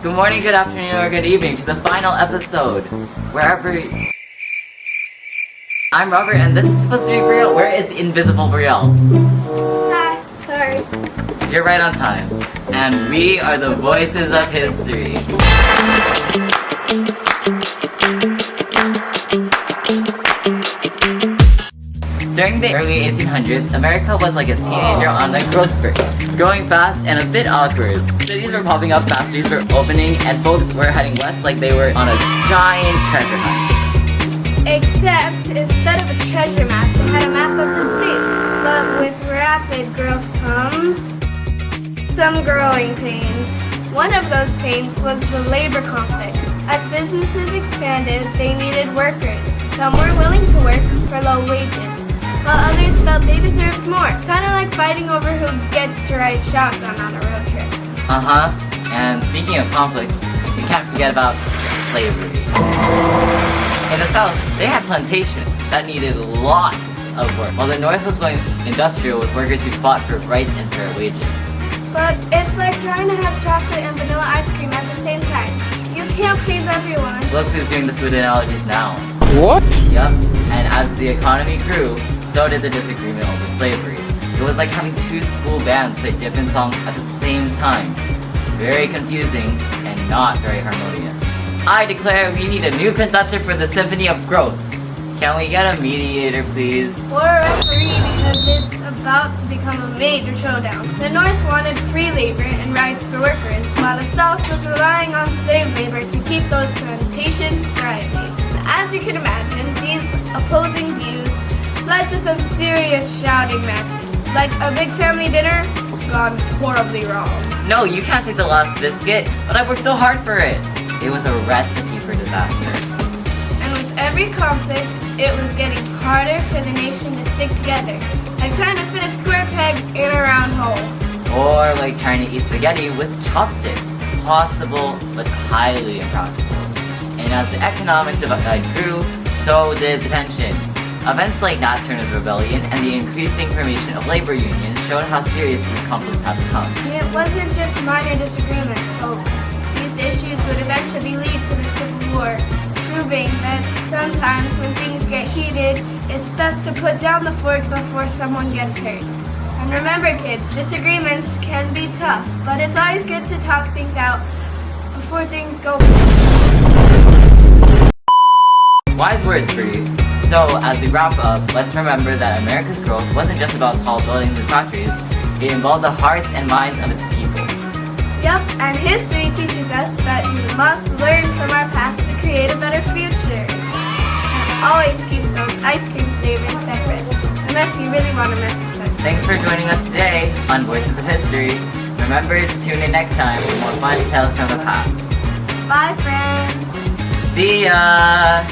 Good morning, good afternoon, or good evening to the final episode. I'm Robert, and this is supposed to be Brielle. Where is the invisible Brielle? Hi, sorry. You're right on time. And we are the voices of history. During the early 1800s, America was like a teenager on a growth spurt, growing fast and a bit awkward. Cities were popping up, factories were opening, and folks were heading west like they were on a giant treasure hunt. Except, instead of a treasure map, they had a map of the states. But with rapid growth comes some growing pains. One of those pains was the labor conflict. As businesses expanded, they needed workers. Some were willing to work for low wages, while others felt they deserved more. Kind of like fighting over who gets to ride shotgun on a road trip. And speaking of conflict, we can't forget about slavery. In the South, they had plantations that needed lots of work, while the North was going industrial with workers who fought for rights and fair wages. But it's like trying to have chocolate and vanilla ice cream at the same time. You can't please everyone. Look who's doing the food analogies now. What? Yep, and as the economy grew, so did the disagreement over slavery. It was like having two school bands play different songs at the same time. Very confusing and not very harmonious. I declare we need a new conductor for the Symphony of Growth. Can we get a mediator, please? Or a referee, because it's about to become a major showdown. The North wanted free labor and rights for workers, while the South was relying on slave labor to keep those plantations thriving. As you can imagine, these opposing views led to some serious shouting matches, like a big family dinner gone horribly wrong. No, you can't take the last biscuit, but I worked so hard for it. It was a recipe for disaster. And with every conflict, it was getting harder for the nation to stick together, like trying to fit a square peg in a round hole. Or like trying to eat spaghetti with chopsticks. Possible, but highly impractical. And as the economic divide grew, so did the tension. Events like Nat Turner's Rebellion and the increasing formation of labor unions showed how serious these conflicts have become. And it wasn't just minor disagreements, folks. These issues would eventually lead to the Civil War, proving that sometimes when things get heated, it's best to put down the fork before someone gets hurt. And remember, kids, disagreements can be tough, but it's always good to talk things out before things go. Wise words for you. So, as we wrap up, let's remember that America's growth wasn't just about tall buildings and factories. It involved the hearts and minds of its people. Yep, and history teaches us that we must learn from our past to create a better future. And always keep those ice cream flavors separate, unless you really want to mess with them. Thanks for joining us today on Voices of History. Remember to tune in next time for more fun tales from the past. Bye, friends! See ya!